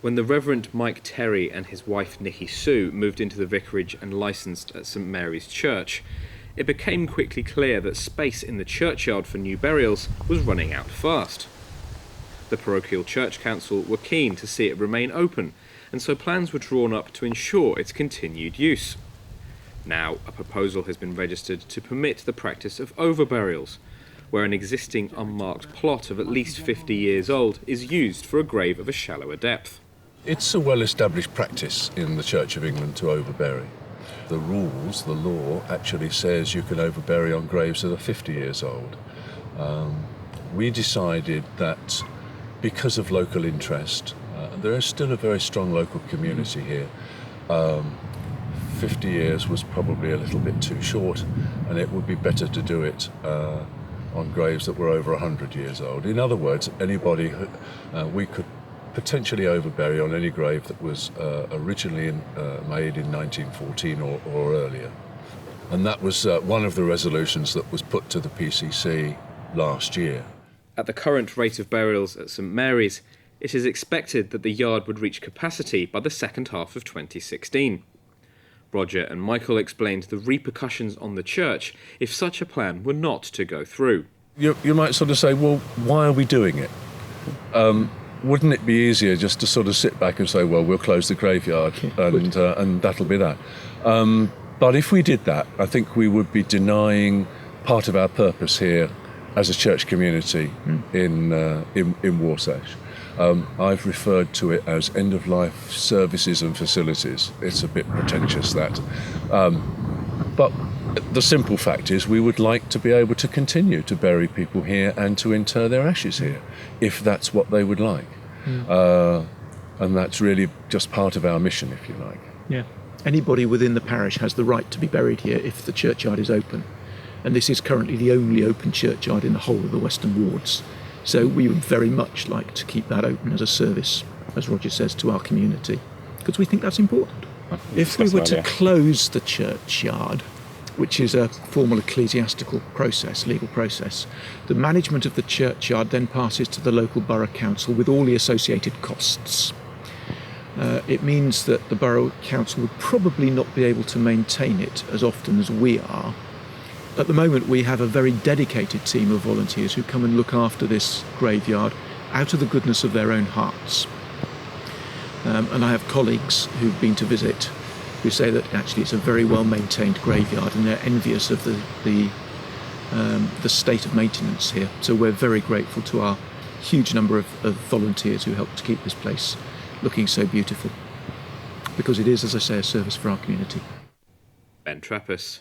When the Reverend Mike Terry and his wife Nikki Sue moved into the vicarage and licensed at St Mary's Church, it became quickly clear that space in the churchyard for new burials was running out fast. The parochial church council were keen to see it remain open, and so plans were drawn up to ensure its continued use. Now, a proposal has been registered to permit the practice of overburials, where an existing unmarked plot of at least 50 years old is used for a grave of a shallower depth. It's a well-established practice in the Church of England to overbury. The rules, the law, actually says you can overbury on graves that are 50 years old. We decided that because of local interest, there is still a very strong local community here. 50 years was probably a little bit too short, and it would be better to do it on graves that were over 100 years old. In other words, anybody we could potentially overbury on any grave that was originally made in 1914 or earlier. And that was one of the resolutions that was put to the PCC last year. At the current rate of burials at St Mary's, it is expected that the yard would reach capacity by the second half of 2016. Roger and Michael explained the repercussions on the church if such a plan were not to go through. You might sort of say, well, why are we doing it? Wouldn't it be easier just to sort of sit back and say, well, we'll close the graveyard and that'll be that? But if we did that, I think we would be denying part of our purpose here as a church community in Warsash. I've referred to it as end-of-life services and facilities. It's a bit pretentious, that. But the simple fact is we would like to be able to continue to bury people here and to inter their ashes here, if that's what they would like. And that's really just part of our mission, if you like. Yeah. Anybody within the parish has the right to be buried here if the churchyard is open. And this is currently the only open churchyard in the whole of the Western Wards. So we would very much like to keep that open as a service, as Roger says, to our community, because we think that's important. If we were to close the churchyard, which is a formal ecclesiastical process, legal process, the management of the churchyard then passes to the local borough council with all the associated costs. It means that the borough council would probably not be able to maintain it as often as we are. At the moment, we have a very dedicated team of volunteers who come and look after this graveyard out of the goodness of their own hearts. And I have colleagues who've been to visit who say that actually it's a very well-maintained graveyard and they're envious of the state of maintenance here. So we're very grateful to our huge number of volunteers who help to keep this place looking so beautiful, because it is, as I say, a service for our community. Ben Trepess,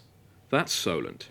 that's Solent.